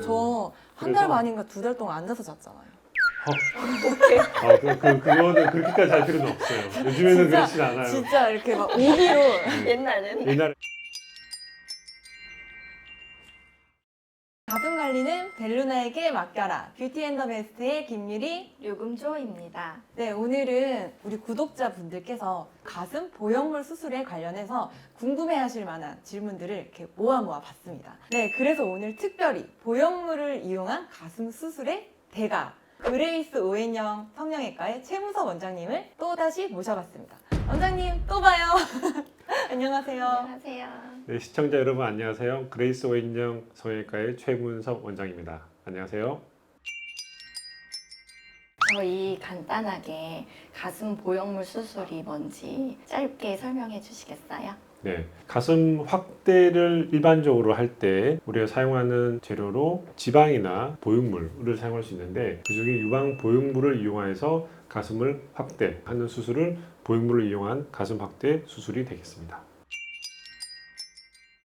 저 한 그래서- 달 반인가 2달 동안 앉아서 잤잖아요. 그거는 그렇게까지 할 필요는 없어요. 요즘에는 진짜, 그렇진 않아요. 진짜 이렇게 막 오기로. 옛날에는 옛날에 가슴 관리는 벨루나에게 맡겨라. 뷰티 앤 더 베스트의 김유리. 류금조입니다. 네, 오늘은 우리 구독자분들께서 가슴 보형물 수술에 관련해서 궁금해하실 만한 질문들을 이렇게 모아 봤습니다. 네, 그래서 오늘 특별히 보형물을 이용한 가슴 수술의 대가 그레이스 오웬영 성형외과의 최문석 원장님을 또다시 모셔봤습니다. 원장님 또 봐요. 안녕하세요. 안녕하세요. 네, 시청자 여러분 안녕하세요. 그레이스 오인영 성형외과의 최문석 원장입니다. 안녕하세요. 저희 간단하게 가슴 보형물 수술이 뭔지 짧게 설명해 주시겠어요? 네, 가슴 확대를 일반적으로 할 때 우리가 사용하는 재료로 지방이나 보형물을 사용할 수 있는데 그중에 유방 보형물을 이용해서 가슴을 확대하는 수술을 보형물을 이용한 가슴 확대 수술이 되겠습니다.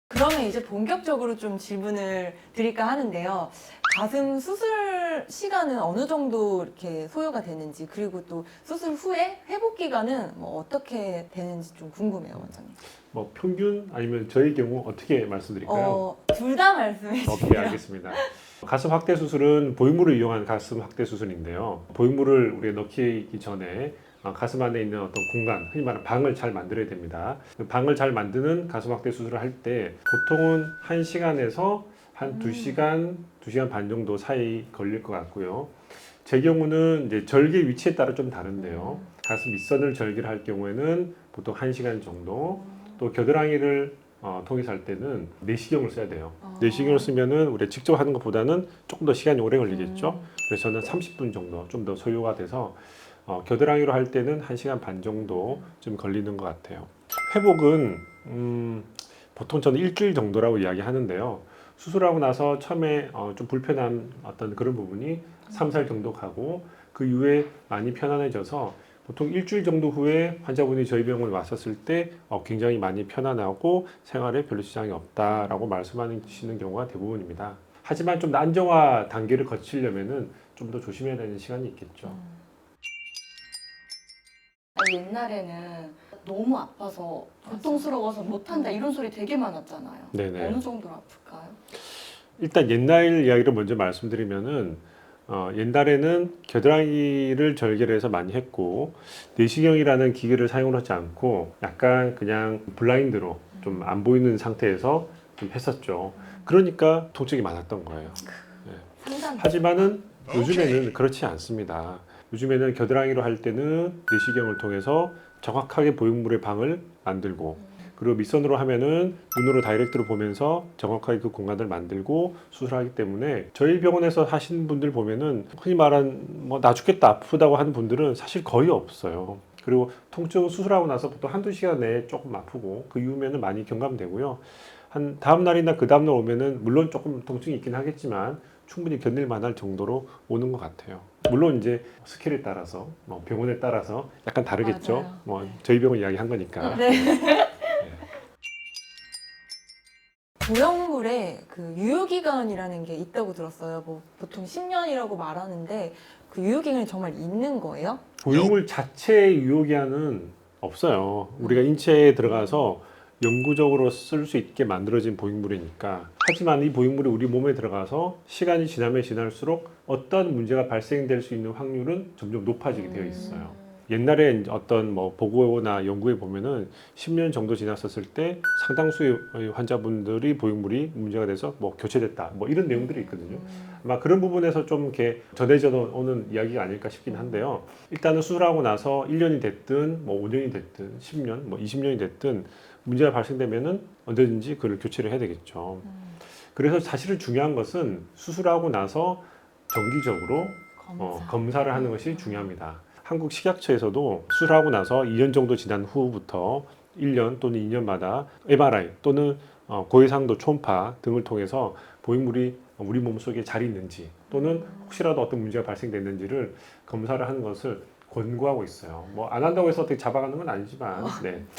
그러면 이제 본격적으로 좀 질문을 드릴까 하는데요. 가슴 수술 시간은 어느 정도 이렇게 소요가 되는지, 그리고 또 수술 후에 회복 기간은 뭐 어떻게 되는지 좀 궁금해요, 원장님. 뭐 평균 아니면 저희 경우 어떻게 말씀드릴까요? 둘 다 말씀해 오케이, 주세요. 알겠습니다. 가슴 확대 수술은 보형물을 이용한 가슴 확대 수술인데요. 보형물을 우리가 넣기 전에 가슴 안에 있는 어떤 공간, 흔히 말하는 방을 잘 만들어야 됩니다. 그 방을 잘 만드는 가슴 확대 수술을 할 때 보통은 1시간에서 한 2시간, 2시간 반 정도 사이 걸릴 것 같고요. 제 경우는 이제 절개 위치에 따라 좀 다른데요. 가슴 밑선을 절개를 할 경우에는 보통 1시간 정도, 또 겨드랑이를 통해서 할 때는 내시경을 써야 돼요. 내시경을 쓰면은 우리가 직접 하는 것보다는 조금 더 시간이 오래 걸리겠죠. 그래서 저는 30분 정도 좀 더 소요가 돼서 겨드랑이로 할 때는 1시간 반 정도 좀 걸리는 것 같아요. 회복은 보통 저는 일주일 정도라고 이야기하는데요. 수술하고 나서 처음에 좀 불편한 어떤 그런 부분이 3, 4일 정도 가고 그 이후에 많이 편안해져서 보통 일주일 정도 후에 환자분이 저희 병원에 왔었을 때 굉장히 많이 편안하고 생활에 별로 지장이 없다라고 말씀하시는 경우가 대부분입니다. 하지만 좀 더 안정화 단계를 거치려면은 좀 더 조심해야 되는 시간이 있겠죠. 옛날에는 너무 아파서 고통스러워서 못한다 이런 소리 되게 많았잖아요. 네네. 어느 정도로 아플까요? 일단 옛날 이야기를 먼저 말씀드리면은 옛날에는 겨드랑이를 절개를 해서 많이 했고 내시경이라는 기계를 사용하지 않고 약간 그냥 블라인드로 좀 안 보이는 상태에서 좀 했었죠. 그러니까 통증이 많았던 거예요. 상담. 하지만은 요즘에는 그렇지 않습니다. 요즘에는 겨드랑이로 할 때는 내시경을 통해서 정확하게 보형물의 방을 만들고 그리고 밑선으로 하면은 눈으로 다이렉트로 보면서 정확하게 그 공간을 만들고 수술하기 때문에 저희 병원에서 하신 분들 보면은 흔히 말한 뭐 나 죽겠다 아프다고 하는 분들은 사실 거의 없어요. 그리고 통증 수술하고 나서 보통 한두 시간 내에 조금 아프고 그 이후면은 많이 경감되고요. 한 다음 날이나 그 다음 날 오면은 물론 조금 통증이 있긴 하겠지만 충분히 견딜 만할 정도로 오는 것 같아요. 물론 이제 스킬에 따라서 병원에 따라서 약간 다르겠죠. 맞아요. 뭐 네. 저희 병원 이야기 한 거니까. 네. 보형물에 그 유효기간이라는 게 있다고 들었어요. 뭐 보통 10년이라고 말하는데 그 유효기간이 정말 있는 거예요? 보형물 자체의 유효기한은 없어요. 우리가 인체에 들어가서 영구적으로 쓸 수 있게 만들어진 보형물이니까. 하지만 이 보형물이 우리 몸에 들어가서 시간이 지나면 지날수록 어떤 문제가 발생될 수 있는 확률은 점점 높아지게 되어 있어요. 옛날에 이제 어떤 뭐 보고나 연구에 보면은 10년 정도 지났었을 때 상당수의 환자분들이 보형물이 문제가 돼서 뭐 교체됐다 뭐 이런 내용들이 있거든요. 아마 그런 부분에서 좀 이렇게 전해져 오는 이야기가 아닐까 싶긴 한데요. 일단은 수술하고 나서 1년이 됐든 뭐 5년이 됐든 10년 뭐 20년이 됐든 문제가 발생되면은 언제든지 그걸 교체를 해야 되겠죠. 그래서 사실은 중요한 것은 수술하고 나서 정기적으로 검사를 하는 것이 중요합니다. 한국 식약처에서도 수술하고 나서 2년 정도 지난 후부터 1년 또는 2년마다 MRI 또는 고해상도 초음파 등을 통해서 보형물이 우리 몸속에 잘 있는지 또는 혹시라도 어떤 문제가 발생됐는지를 검사를 하는 것을 권고하고 있어요. 뭐 안 한다고 해서 어떻게 잡아가는 건 아니지만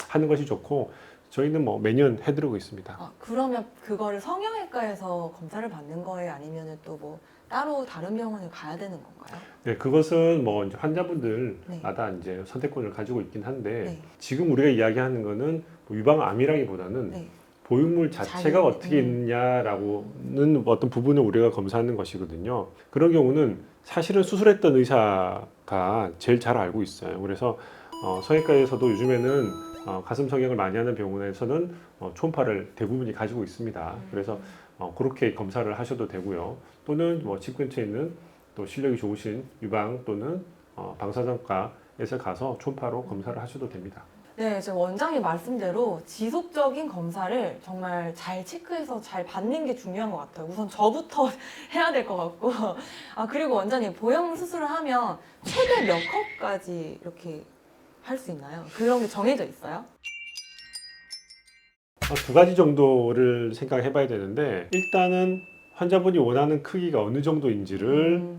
하는 것이 좋고 저희는 뭐 매년 해드리고 있습니다. 아, 그러면 그거를 성형외과에서 검사를 받는 거예요? 아니면 또 뭐 따로 다른 병원을 가야 되는 건가요? 네, 그것은 뭐 이제 환자분들마다 이제 선택권을 가지고 있긴 한데 네. 지금 우리가 이야기하는 거는 뭐 유방암이라기보다는 네. 보육물 자체가 자연- 어떻게 있느냐라고는 어떤 부분을 우리가 검사하는 것이거든요. 그런 경우는 사실은 수술했던 의사가 제일 잘 알고 있어요. 그래서 성형외과에서도 요즘에는 가슴 성형을 많이 하는 병원에서는 초음파를 대부분이 가지고 있습니다. 그래서 그렇게 검사를 하셔도 되고요. 또는 뭐 집 근처에 있는 또 실력이 좋으신 유방 또는 방사선과에서 가서 초음파로 검사를 하셔도 됩니다. 네, 지금 원장님 말씀대로 지속적인 검사를 정말 잘 체크해서 잘 받는 게 중요한 것 같아요. 우선 저부터 해야 될 것 같고. 아, 그리고 원장님, 보형물 수술을 하면 최대 몇 컵까지 이렇게 할 수 있나요? 그런 게 정해져 있어요? 두 가지 정도를 생각해 봐야 되는데 일단은 환자분이 원하는 크기가 어느 정도인지를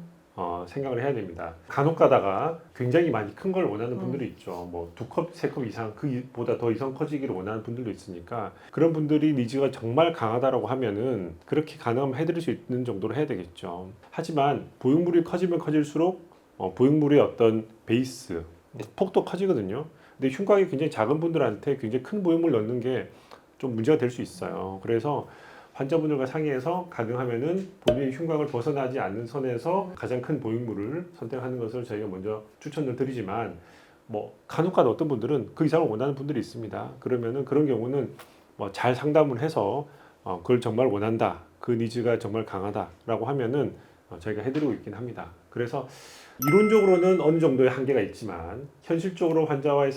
생각을 해야 됩니다. 간혹 가다가 굉장히 많이 큰 걸 원하는 분들이 있죠. 뭐 2컵, 3컵 이상 그보다 더 이상 커지기를 원하는 분들도 있으니까 그런 분들이 니즈가 정말 강하다라고 하면은 그렇게 가능하면 해드릴 수 있는 정도로 해야 되겠죠. 하지만 보육물이 커지면 커질수록 보육물의 어떤 베이스, 폭도 커지거든요. 근데 흉곽이 굉장히 작은 분들한테 굉장히 큰 보육물 넣는 게 좀 문제가 될 수 있어요. 그래서 환자분들과 상의해서 가능하면은 본인의 흉곽을 벗어나지 않는 선에서 가장 큰 보육물을 선택하는 것을 저희가 먼저 추천을 드리지만 뭐 간혹가다 어떤 분들은 그 이상을 원하는 분들이 있습니다. 그러면은 그런 경우는 뭐 잘 상담을 해서 그걸 정말 원한다, 그 니즈가 정말 강하다라고 하면은 저희가 해드리고 있긴 합니다. 그래서 이론적으로는 어느 정도의 한계가 있지만 현실적으로 환자와의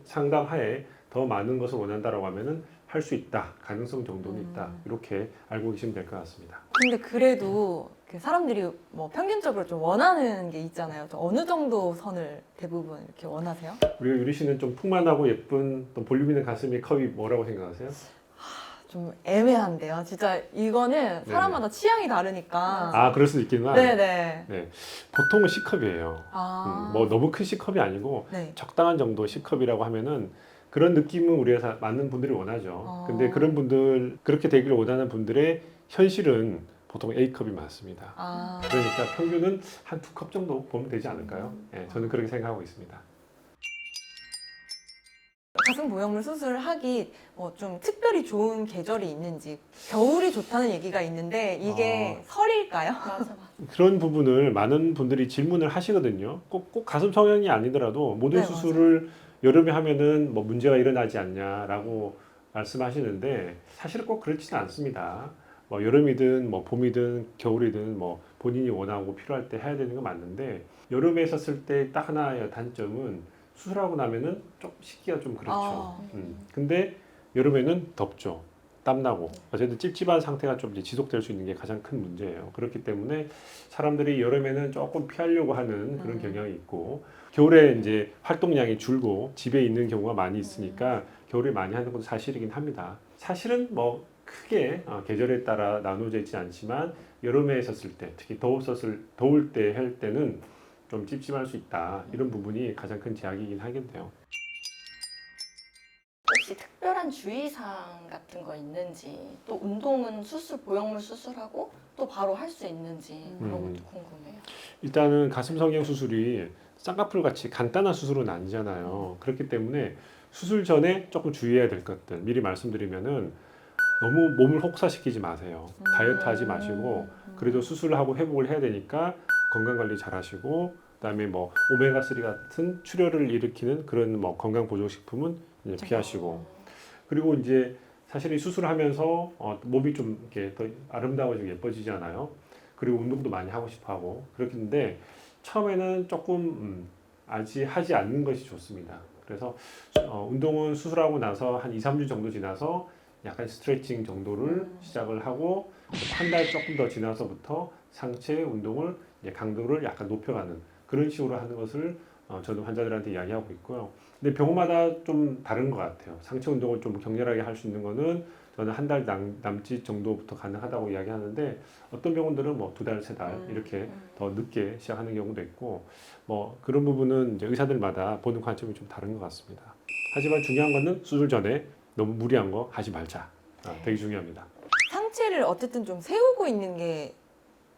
상담하에 더 많은 것을 원한다라고 하면은 할 수 있다, 가능성 정도는 있다, 이렇게 알고 계시면 될 것 같습니다. 근데 그래도 그 사람들이 뭐 평균적으로 좀 원하는 게 있잖아요. 또 어느 정도 선을 대부분 이렇게 원하세요? 우리가 유리 씨는 좀 풍만하고 예쁜 또 볼륨 있는 가슴의 컵이 뭐라고 생각하세요? 좀 애매한데요. 진짜 이거는 사람마다 취향이 다르니까. 아, 그럴 수도 있겠구나. 네네. 네, 보통은 C컵이에요. 아. 뭐 너무 큰 C컵이 아니고 네. 적당한 정도 C컵이라고 하면은 그런 느낌은 우리가 맞는 분들이 원하죠. 근데 그런 분들, 그렇게 되기를 원하는 분들의 현실은 보통 A컵이 많습니다. 아. 그러니까 평균은 한 2컵 정도 보면 되지 않을까요? 네, 저는 그렇게 생각하고 있습니다. 가슴 보형물 수술을 하기 좀 특별히 좋은 계절이 있는지. 겨울이 좋다는 얘기가 있는데 이게 설일까요? 맞아. 그런 부분을 많은 분들이 질문을 하시거든요. 꼭 가슴 성형이 아니더라도 모든 네, 수술을 여름에 하면은 뭐 문제가 일어나지 않냐라고 말씀하시는데 사실은 꼭 그렇지는 않습니다. 뭐 여름이든 뭐 봄이든 겨울이든 뭐 본인이 원하고 필요할 때 해야 되는 건 맞는데 여름에 했었을 때 딱 하나의 단점은 수술하고 나면은 좀 식기가 좀 그렇죠. 근데 여름에는 덥죠. 땀나고 어쨌든 찝찝한 상태가 좀 이제 지속될 수 있는 게 가장 큰 문제예요. 그렇기 때문에 사람들이 여름에는 조금 피하려고 하는 그런 경향이 있고 겨울에 이제 활동량이 줄고 집에 있는 경우가 많이 있으니까 겨울에 많이 하는 것도 사실이긴 합니다. 사실은 뭐 크게 계절에 따라 나눠져 있지 않지만 여름에 했었을 때 특히 더울 때 할 때는 좀 찝찝할 수 있다. 이런 부분이 가장 큰 제약이긴 하겠네요. 혹시 특별한 주의사항 같은 거 있는지, 또 운동은 보형물 수술하고 또 바로 할 수 있는지 그런 것도 궁금해요. 일단은 가슴 성형 수술이 쌍꺼풀 같이 간단한 수술은 아니잖아요. 그렇기 때문에 수술 전에 조금 주의해야 될 것들 미리 말씀드리면은 너무 몸을 혹사시키지 마세요. 다이어트 하지 마시고 그래도 수술을 하고 회복을 해야 되니까 건강 관리 잘 하시고 그다음에 뭐 오메가3 같은 출혈을 일으키는 그런 뭐 건강 보조 식품은 이제 피하시고 그리고 이제 사실 이 수술을 하면서 몸이 좀 이렇게 더 아름다워지고 예뻐지잖아요. 그리고 운동도 많이 하고 싶어 하고 그렇긴데 처음에는 조금 아직 하지 않는 것이 좋습니다. 그래서 운동은 수술하고 나서 한 2, 3주 정도 지나서 약간 스트레칭 정도를 시작을 하고 한 달 조금 더 지나서부터 상체 운동을 이제 강도를 약간 높여가는 그런 식으로 하는 것을 저는 환자들한테 이야기하고 있고요. 근데 병원마다 좀 다른 것 같아요. 상체 운동을 좀 격렬하게 할 수 있는 거는 저는 한 달 남짓 정도부터 가능하다고 이야기하는데 어떤 병원들은 뭐 2달, 3달 이렇게 더 늦게 시작하는 경우도 있고 뭐 그런 부분은 이제 의사들마다 보는 관점이 좀 다른 것 같습니다. 하지만 중요한 거는 수술 전에 너무 무리한 거 하지 말자. 되게 중요합니다. 상체를 어쨌든 좀 세우고 있는 게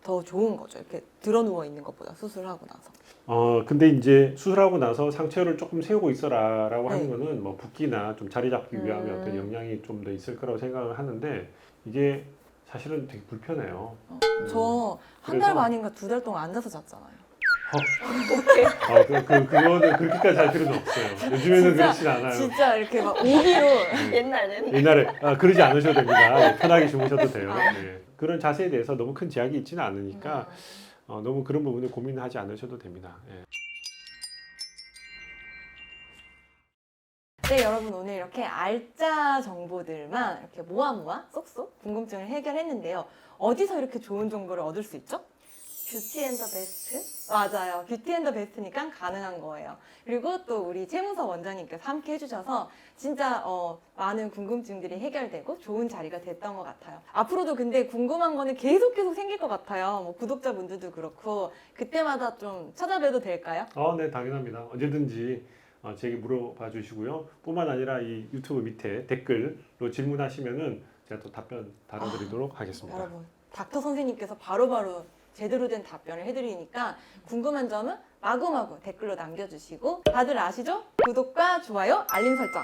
더 좋은 거죠. 이렇게 드러 누워 있는 것보다 수술하고 나서. 근데 이제 수술하고 나서 상체를 조금 세우고 있어라라고 하는 네. 거는 뭐 붓기나 좀 자리 잡기 위함의 어떤 영향이 좀 더 있을 거라고 생각을 하는데 이게 사실은 되게 불편해요. 저 한 그래서- 달 반인가 2달 동안 앉아서 잤잖아요. 그거는 그렇게까지 할 필요는 없어요. 요즘에는 진짜, 그렇진 않아요. 진짜 이렇게 막 오기로 옛날에는 옛날에 그러지 않으셔도 됩니다. 네, 편하게 주무셔도 돼요. 네. 그런 자세에 대해서 너무 큰 제약이 있지는 않으니까 너무 그런 부분을 고민하지 않으셔도 됩니다. 예. 네, 여러분 오늘 이렇게 알짜 정보들만 이렇게 모아 쏙쏙 궁금증을 해결했는데요. 어디서 이렇게 좋은 정보를 얻을 수 있죠? 뷰티 앤 더 베스트? 맞아요. 뷰티 앤 더 베스트니까 가능한 거예요. 그리고 또 우리 최무서 원장님께서 함께 해주셔서 진짜 많은 궁금증들이 해결되고 좋은 자리가 됐던 것 같아요. 앞으로도 근데 궁금한 거는 계속 생길 것 같아요. 뭐 구독자분들도 그렇고 그때마다 좀 찾아뵈도 될까요? 네, 당연합니다. 언제든지 제게 물어봐 주시고요. 뿐만 아니라 이 유튜브 밑에 댓글로 질문하시면은 제가 또 답변 달아드리도록 하겠습니다. 여러분, 닥터 선생님께서 바로바로 제대로 된 답변을 해드리니까 궁금한 점은 마구마구 댓글로 남겨주시고 다들 아시죠? 구독과 좋아요, 알림 설정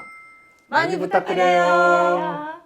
많이 많이 부탁드려요. 부탁드려요. 야.